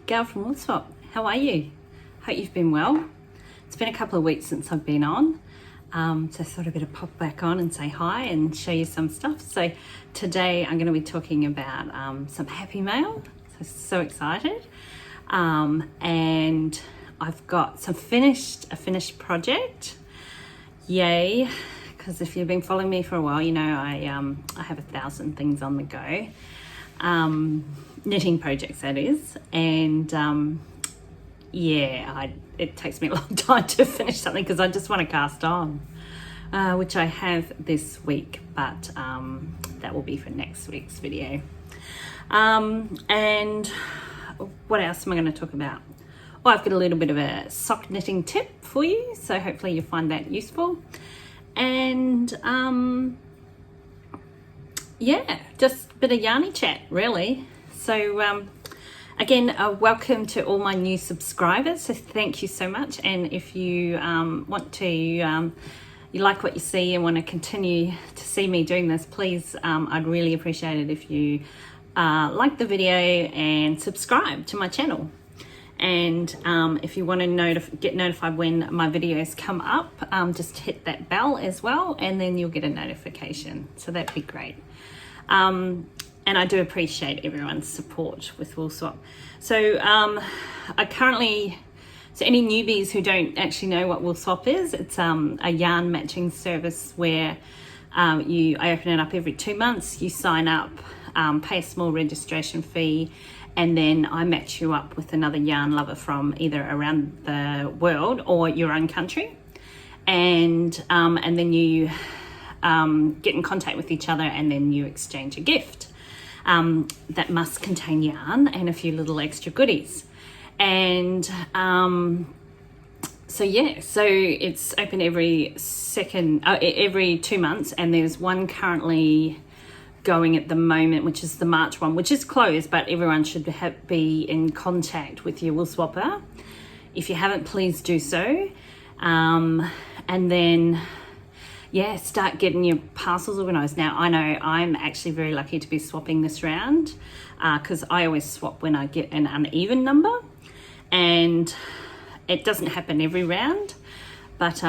Gail from Woolswap. How are you? Hope you've been well. It's been a couple of weeks since I've been on, so I thought I'd better pop back on and say hi and show you some stuff. So today I'm going to be talking about some happy mail. So excited. And I've got a finished project. Yay! Because if you've been following me for a while, you know I have 1,000 things on the go. Knitting projects, that is, and it takes me a long time to finish something because I just want to cast on, which I have this week, but that will be for next week's video. And what else am I going to talk about? Well, I've got a little bit of a sock knitting tip for you, so hopefully you'll find that useful. And just a bit of yarny chat, really. So again, welcome to all my new subscribers. So thank you so much. And if you want to, you like what you see and want to continue to see me doing this, please, I'd really appreciate it if you like the video and subscribe to my channel. And if you want to get notified when my videos come up, just hit that bell as well, and then you'll get a notification. So that'd be great. And I do appreciate everyone's support with Woolswap. So so any newbies who don't actually know what Woolswap is, it's a yarn matching service where I open it up every 2 months. You sign up, pay a small registration fee, and then I match you up with another yarn lover from either around the world or your own country. And then you get in contact with each other, and then you exchange a gift that must contain yarn and a few little extra goodies. And so it's open every 2 months, and there's one currently going at the moment, which is the March one, which is closed, but everyone should be in contact with your Woolswapper. If you haven't, please do so. And then start getting your parcels organised. Now, I know I'm actually very lucky to be swapping this round because I always swap when I get an uneven number, and it doesn't happen every round. But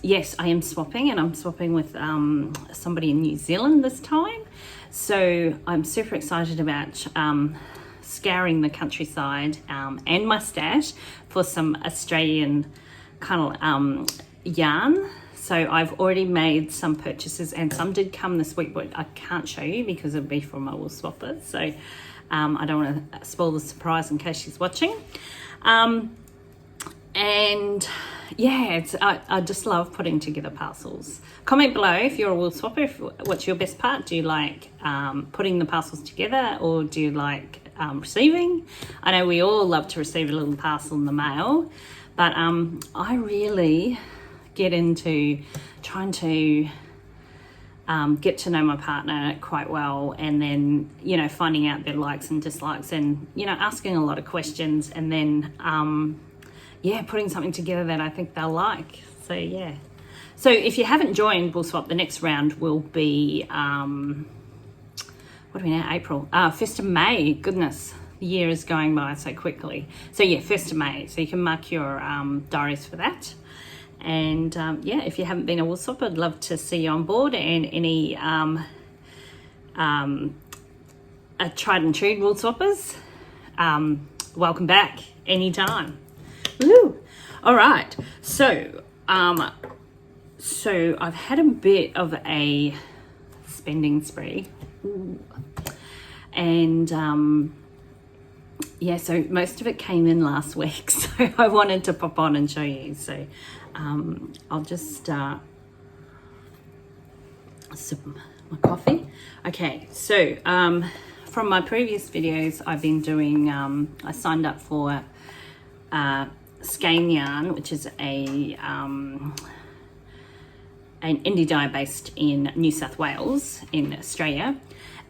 yes, I am swapping, and I'm swapping with somebody in New Zealand this time. So I'm super excited about scouring the countryside and my stash for some Australian kind of yarn. So I've already made some purchases, and some did come this week, but I can't show you because it'll be from my Woolswapper. So I don't want to spoil the surprise in case she's watching. I just love putting together parcels. Comment below if you're a Woolswapper, what's your best part? Do you like putting the parcels together, or do you like receiving? I know we all love to receive a little parcel in the mail, but I really get into trying to get to know my partner quite well, and then finding out their likes and dislikes, and asking a lot of questions, and then putting something together that I think they'll like. So if you haven't joined Woolswap, the next round will be what are we now, April, 1st of May. Goodness, the year is going by so quickly. So 1st of May, so you can mark your diaries for that. And if you haven't been a Woolswap, I'd love to see you on board. And any tried and true Woolswappers, welcome back anytime. Woo! All right, so I've had a bit of a spending spree. Ooh. And so most of it came in last week, so I wanted to pop on and show you. So I'll just sip my coffee. Okay, so from my previous videos, I've been doing, I signed up for Skein Yarn, which is an indie dye based in New South Wales in Australia,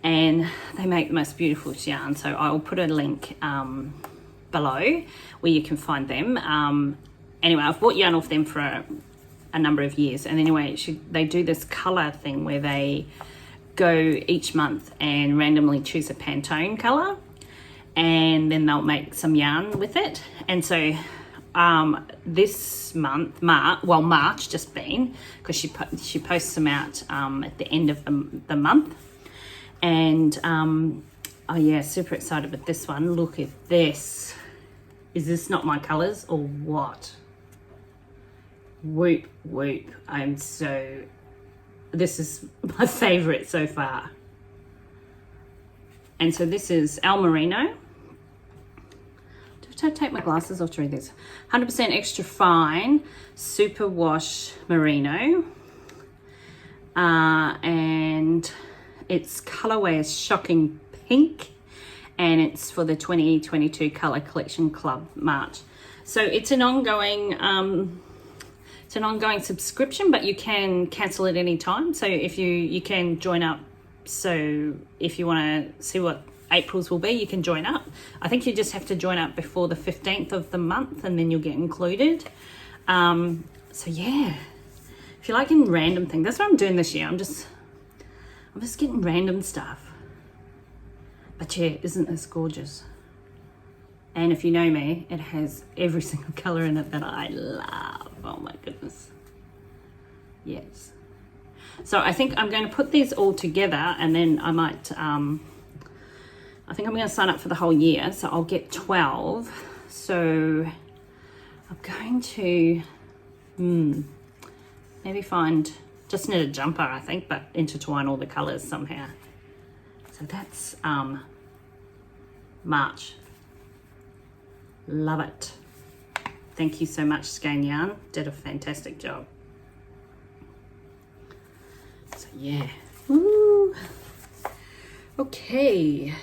and they make the most beautiful yarn. So I'll put a link below where you can find them. Anyway, I've bought yarn off them for a number of years, and anyway, they do this colour thing where they go each month and randomly choose a Pantone colour, and then they'll make some yarn with it. And so this month, March just been, because she posts them out at the end of the month. And oh yeah, super excited with this one. Look at this. Is this not my colors or what? Whoop whoop. This is my favorite so far. And so this is El Merino. I take my glasses off to read this. 100% extra fine super wash merino, and its colorway is shocking pink, and it's for the 2022 Color Collection Club March. So it's an ongoing subscription, but you can cancel at any time. So if you can join up. So if you want to see what April's will be, you can join up. I think you just have to join up before the 15th of the month, and then you'll get included. So yeah, if you like in random things, that's what I'm doing this year. I'm just getting random stuff. But yeah, isn't this gorgeous? And if you know me, it has every single color in it that I love. Oh my goodness. Yes. So I think I'm going to put these all together, and then I might, I think I'm going to sign up for the whole year. So I'll get 12. So I'm going to maybe just knit a jumper, I think, but intertwine all the colors somehow. So that's March. Love it. Thank you so much, Skein Yarn. Did a fantastic job. So yeah. Woo. Okay.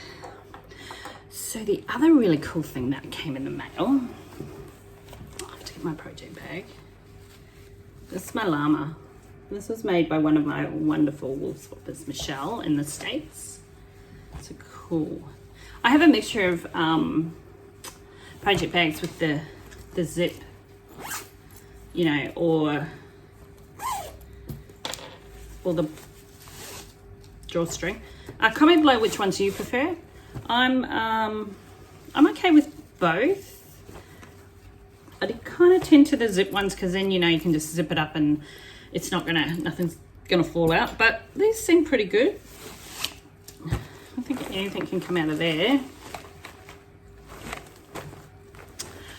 So the other really cool thing that came in the mail, I have to get my project bag. This is my llama. This was made by one of my wonderful wool swappers, Michelle, in the States. So cool. I have a mixture of project bags with the zip, you know, or the drawstring. Comment below which ones you prefer. I'm okay with both. I kind of tend to the zip ones because then, you know, you can just zip it up and nothing's gonna fall out. But these seem pretty good. I don't think anything can come out of there.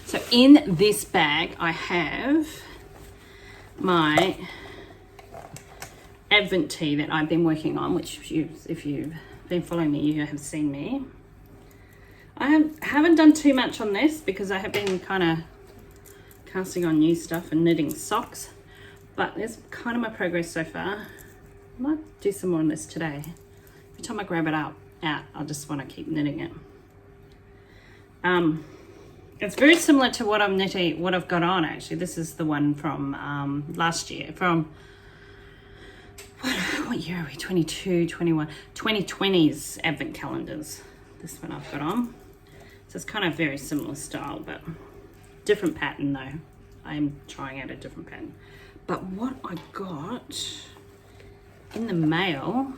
So in this bag, I have my Advent tea that I've been working on, which if you've been following me, you have seen me. I haven't done too much on this because I have been kind of casting on new stuff and knitting socks, but there's kind of my progress so far. I might do some more on this today. Every time I grab it out, I just want to keep knitting it. It's very similar to what I'm knitting, what I've got on actually. This is the one from last year, from what year are we? 22, 21, 2020's Advent calendars. This one I've got on. So it's kind of very similar style, but different pattern though. I am trying out a different pattern. But what I got in the mail,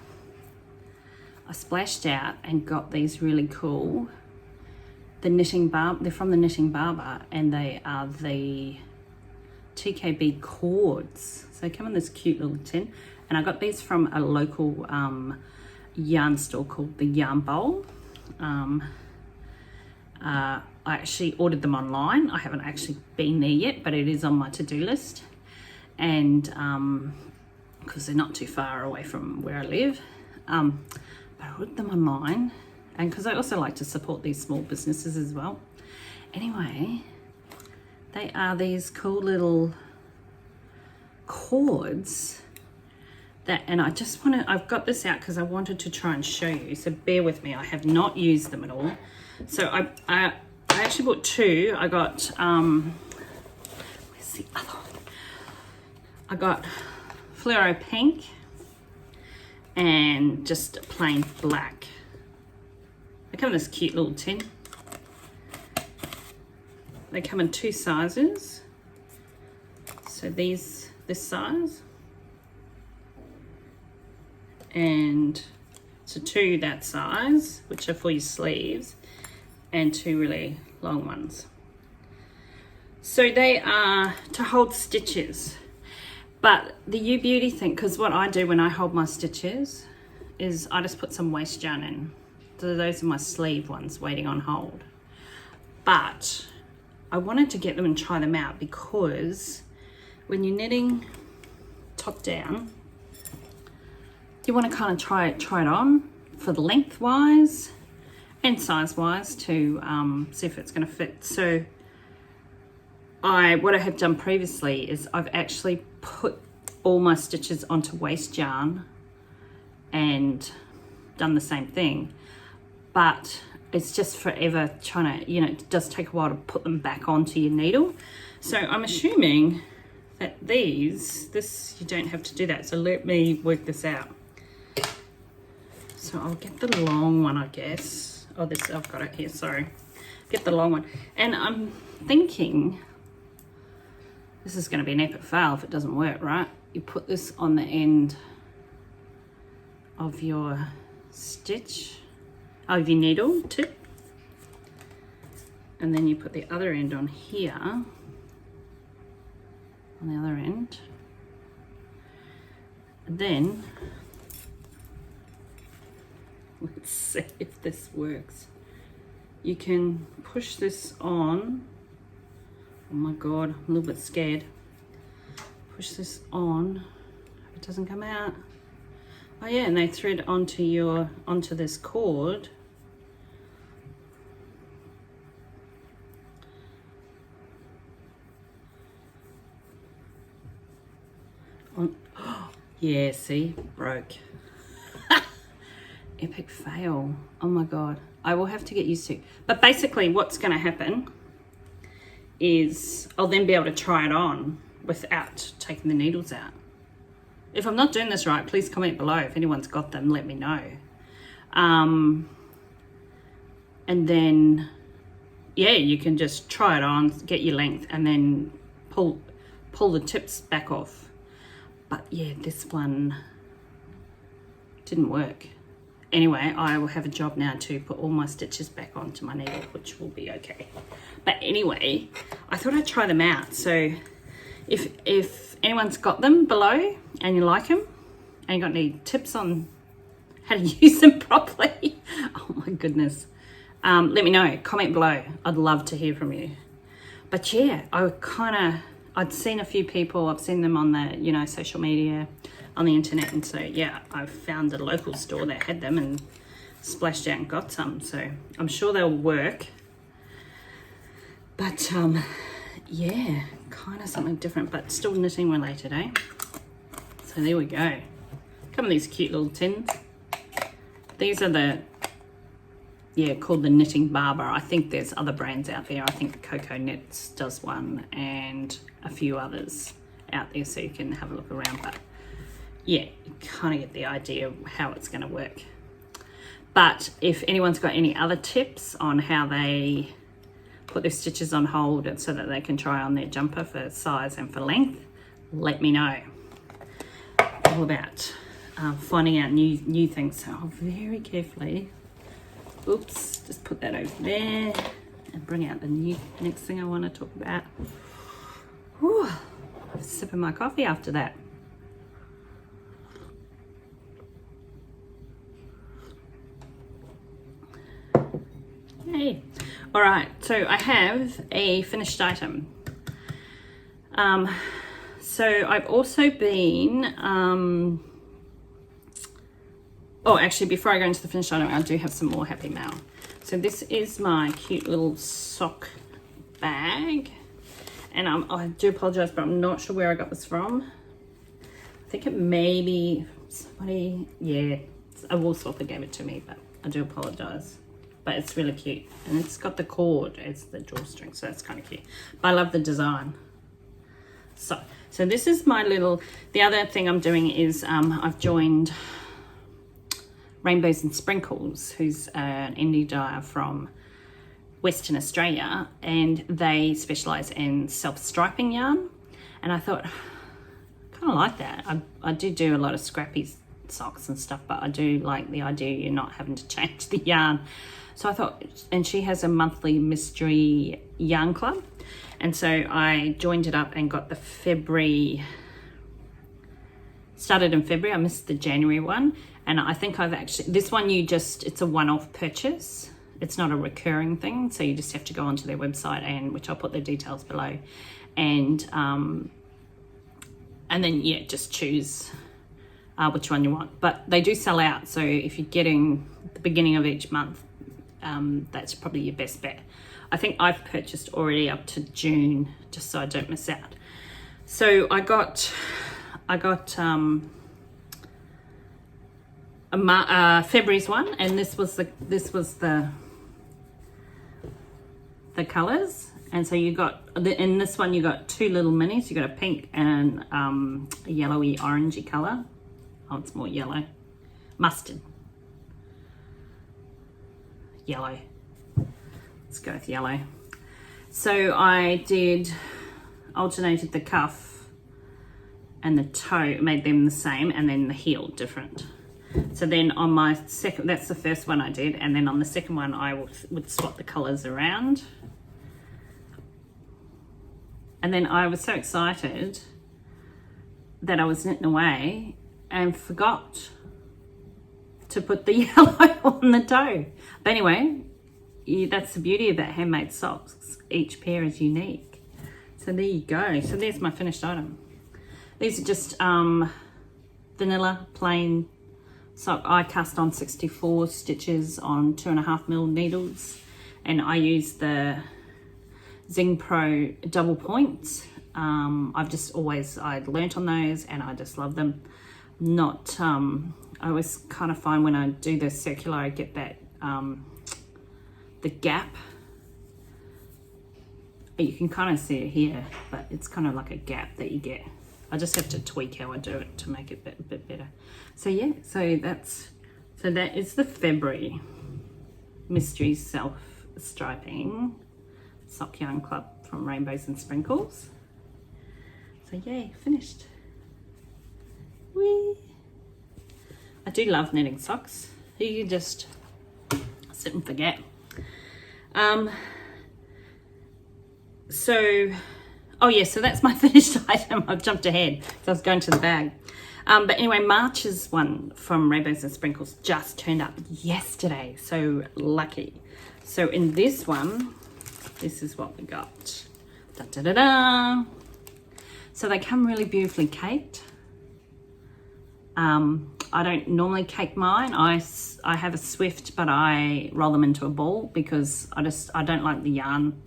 I splashed out and got these really cool, they're from the Knitting Barber, and they are the TKB cords. So they come in this cute little tin. And I got these from a local yarn store called the Yarn Bowl. I actually ordered them online. I haven't actually been there yet, but it is on my to-do list. And because they're not too far away from where I live. But I ordered them online, and because I also like to support these small businesses as well. Anyway, they are these cool little cords. And I've got this out because I wanted to try and show you, so bear with me. I have not used them at all. So I actually bought two. I got, where's the other one? I got fluoro pink and just plain black. They come in this cute little tin. They come in two sizes. So this size. And so two that size, which are for your sleeves, and 2 really long ones. So they are to hold stitches. But the U Beauty thing, because what I do when I hold my stitches is I just put some waste yarn in. So those are my sleeve ones waiting on hold. But I wanted to get them and try them out, because when you're knitting top down, you want to kind of try it on for the length wise and size wise to see if it's going to fit. So what I have done previously is I've actually put all my stitches onto waste yarn and done the same thing, but it's just forever trying to, it does take a while to put them back onto your needle. So I'm assuming that this you don't have to do that. So let me work this out. So I'll get the long one, I guess. Oh, I've got it here, sorry. Get the long one. And I'm thinking, this is going to be an epic fail if it doesn't work, right? You put this on the end of your stitch, of your needle tip, and then you put the other end on here, on the other end, and then let's see if this works. You can push this on. Oh my god, I'm a little bit scared. Push this on. Hope it doesn't come out. Oh yeah, and they thread onto this cord. Yeah, see, broke. Epic fail. Oh my god, I will have to get used to. But basically what's going to happen is I'll then be able to try it on without taking the needles out. If I'm not doing this right, please comment below. If anyone's got them, let me know. And then yeah, you can just try it on, get your length, and then pull the tips back off. But yeah, this one didn't work. Anyway, I will have a job now to put all my stitches back onto my needle, which will be okay. But anyway, I thought I'd try them out. So if anyone's got them below and you like them and you got any tips on how to use them properly, oh my goodness, let me know. Comment below. I'd love to hear from you. But yeah, I'd seen a few people. I've seen them on the social media, on the internet, and so yeah, I've found a local store that had them and splashed out and got some. So I'm sure they'll work. But yeah, kind of something different, but still knitting related, eh? So there we go. Come in these cute little tins. These are called the Knitting Barber. I think there's other brands out there. I think Coco Knits does one and a few others out there, so you can have a look around. But yeah, you kind of get the idea of how it's going to work. But if anyone's got any other tips on how they put their stitches on hold so that they can try on their jumper for size and for length, let me know. All about finding out new things. So I'll very carefully, oops, just put that over there and bring out the next thing I want to talk about. Whew, I'm sipping my coffee after that. Yay. All right, so I have a finished item. So I've also been, oh, actually, before I go into the finished item, I do have some more happy mail. So this is my cute little sock bag. And I do apologize, but I'm not sure where I got this from. I think it may be somebody, yeah, a Woolswap that gave it to me, but I do apologize. But it's really cute, and it's got the cord as the drawstring, so that's kind of cute. But I love the design. So this is my little, the other thing I'm doing is I've joined Rainbows and Sprinkles, who's an indie dyer from Western Australia, and they specialize in self-striping yarn. And I thought, kind of like that. I do a lot of scrappy socks and stuff, but I do like the idea you're not having to change the yarn. So I thought, and she has a monthly mystery yarn club, and so I joined it up and got the February, started in February. I missed the January one, and I think I've actually, this one it's a one-off purchase. It's not a recurring thing, so you just have to go onto their website, and which I'll put the details below, and then yeah, just choose which one you want. But they do sell out, so if you're getting the beginning of each month, that's probably your best bet. I think I've purchased already up to June, just so I don't miss out. So I got February's one, and this was the colors. And so you got, in this one you got two little minis. You got a pink and a yellowy orangey color. Oh, it's more yellow, mustard yellow. Let's go with yellow. So I alternated the cuff and the toe, made them the same, and then the heel different. So then on my second, that's the first one I did, and then on the second one I would swap the colors around. And then I was so excited that I was knitting away and forgot to put the yellow on the toe. But anyway, that's the beauty of that handmade socks. Each pair is unique. So there you go. So there's my finished item. These are just vanilla plain sock. I cast on 64 stitches on 2.5mm needles, and I use the Zing Pro double points. I'd learnt on those, and I just love them. I always kind of find when I do the circular, I get that the gap. You can kind of see it here, but it's kind of like a gap that you get. I just have to tweak how I do it to make it a bit better. So yeah, so that is the February Mystery Self Striping Sock Yarn Club from Rainbows and Sprinkles. So yay, finished. Whee! I do love knitting socks. You can just sit and forget. So that's my finished item. I've jumped ahead because I was going to the bag. But anyway, March's one from Rainbows and Sprinkles just turned up yesterday. So lucky. So in this one, this is what we got. Da, da, da, da. So they come really beautifully caked. I don't normally cake mine. I have a Swift, but I roll them into a ball because I don't like the yarn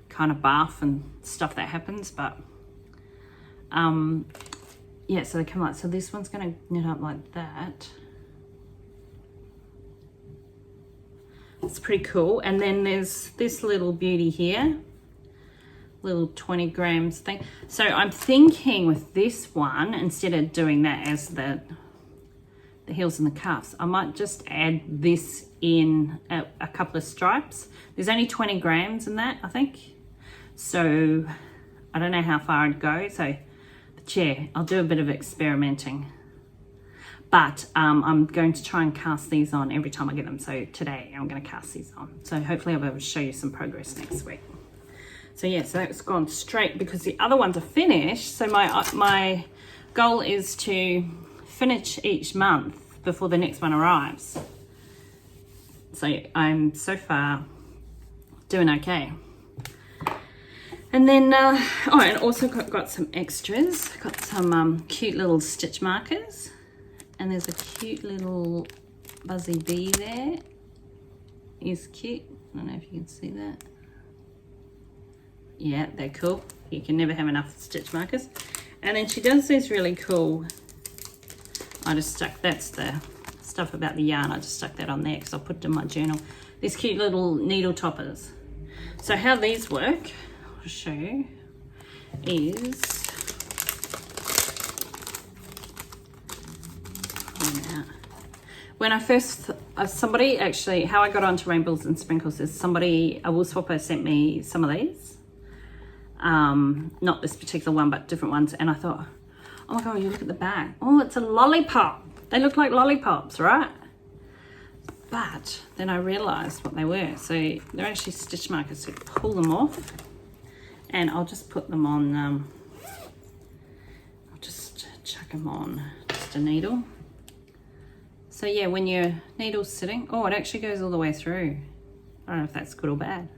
kind of bath and stuff that happens. But yeah, so they come like, so this one's going to knit up like that. It's pretty cool. And then there's this little beauty here, little 20 grams thing. So I'm thinking with this one, instead of doing that as the heels and the cuffs, I might just add this in a couple of stripes. There's only 20 grams in that, I think. So I don't know how far I'd go. So I'll do a bit of experimenting. But I'm going to try and cast these on every time I get them. So today I'm going to cast these on. So hopefully I'll be able to show you some progress next week. So yeah, so that's gone straight because the other ones are finished. So my goal is to finish each month before the next one arrives. So I'm so far doing okay. And then, and also got some extras. Got some cute little stitch markers. And there's a cute little buzzy bee there. He's cute. I don't know if you can see that. Yeah, they're cool. You can never have enough stitch markers. And then she does these really cool, that's the stuff about the yarn. I just stuck that on there because I'll put it in my journal. These cute little needle toppers. So how these work, I'll show you, is, when I first, somebody actually, how I got onto Rainbows and Sprinkles is a Woolswapper sent me some of these. Not this particular one, but different ones. And I thought, oh my God, you look at the back. Oh, it's a lollipop. They look like lollipops, right? But then I realized what they were. So they're actually stitch markers. So pull them off, and I'll just put them on, I'll just chuck them on just a needle. So yeah, when your needle's sitting, oh, it actually goes all the way through. I don't know if that's good or bad.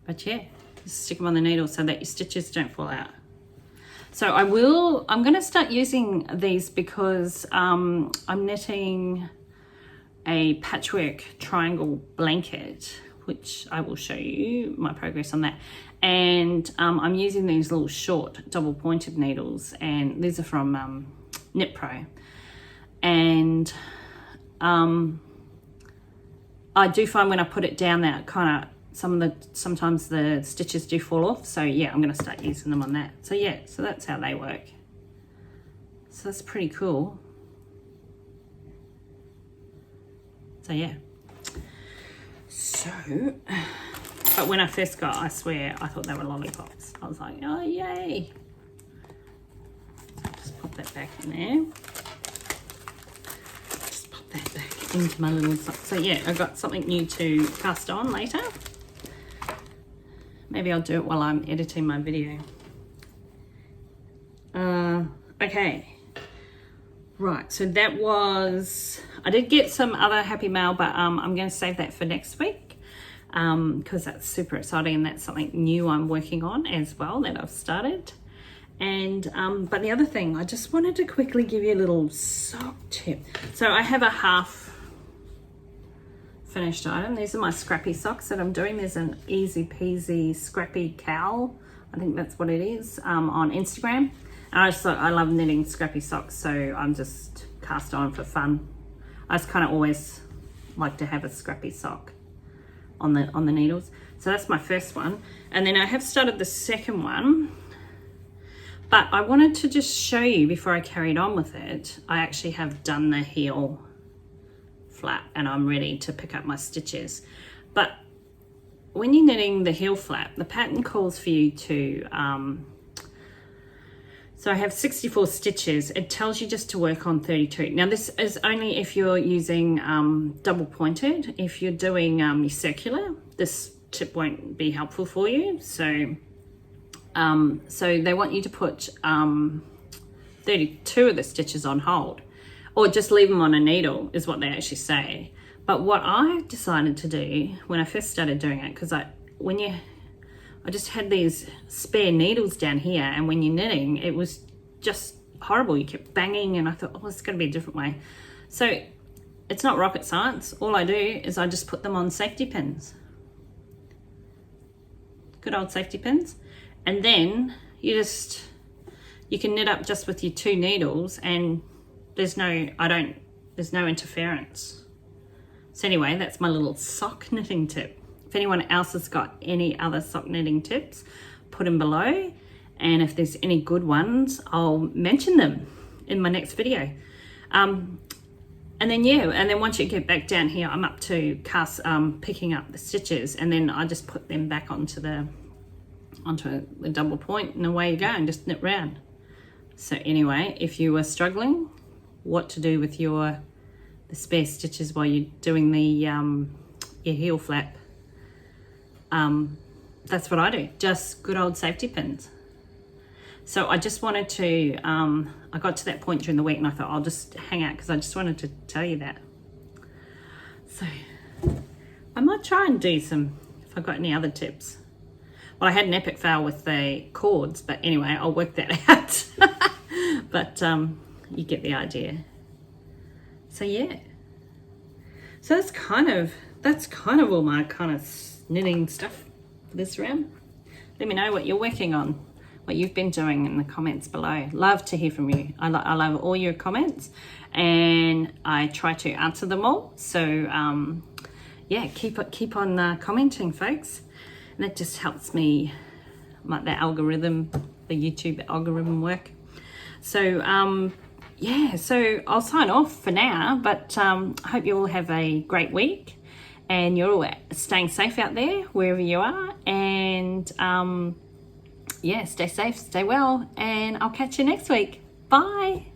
But yeah, just stick them on the needle so that your stitches don't fall out. So I'm gonna start using these because I'm knitting a patchwork triangle blanket, which I will show you my progress on that. And I'm using these little short double pointed needles, and these are from Knit Pro. And I do find when I put it down that kind of sometimes the stitches do fall off. So yeah, I'm going to start using them on that. So yeah, so that's how they work. So that's pretty cool. So yeah. So, but when I first got, I swear, I thought they were lollipops. I was like, oh yay. Just pop that back in there. Just pop that back into my little sock. So yeah, I got something new to cast on later. Maybe I'll do it while I'm editing my video. Okay. Right, so that was, I did get some other happy mail, but I'm going to save that for next week because that's super exciting, and that's something new I'm working on as well that I've started. And but the other thing, I just wanted to quickly give you a little sock tip. So I have a half finished item. These are my scrappy socks that I'm doing. There's an easy peasy scrappy cowl, I think that's what it is, on Instagram. And I just thought, I love knitting scrappy socks, so I'm just cast on for fun. I just kind of always like to have a scrappy sock on the needles. So that's my first one. And then I have started the second one, but I wanted to just show you before I carried on with it, I actually have done the heel flap and I'm ready to pick up my stitches. But when you're knitting the heel flap, the pattern calls for you to, so I have 64 stitches. It tells you just to work on 32. Now this is only if you're using double pointed. If you're doing your circular, this tip won't be helpful for you. So, so they want you to put 32 of the stitches on hold, or just leave them on a needle is what they actually say. But what I decided to do when I first started doing it, because I just had these spare needles down here, and when you're knitting, it was just horrible. You kept banging, and I thought, oh, it's got to be a different way. So it's not rocket science. All I do is I just put them on safety pins. Good old safety pins. And then you can knit up just with your two needles, and there's no interference. So anyway, that's my little sock knitting tip. If anyone else has got any other sock knitting tips, put them below. And if there's any good ones, I'll mention them in my next video. And then once you get back down here, I'm up to picking up the stitches, and then I just put them back onto the double point, and away you go, and just knit round. So anyway, if you were struggling what to do with the spare stitches while you're doing the your heel flap, that's what I do, just good old safety pins. So I just wanted to, I got to that point during the week and I thought I'll just hang out because I just wanted to tell you that. So I might try and do some, if I've got any other tips. Well, I had an epic fail with the cords, but anyway, I'll work that out. But you get the idea. So yeah. So that's kind of all my kind of knitting stuff for this round. Let me know what you're working on, what you've been doing in the comments below. Love to hear from you. I love all your comments, and I try to answer them all. So yeah, keep on commenting, folks, and that just helps me, like the algorithm, the YouTube algorithm work. So yeah, so I'll sign off for now, but I hope you all have a great week and you're all staying safe out there wherever you are, and yeah, stay safe, stay well, and I'll catch you next week. Bye.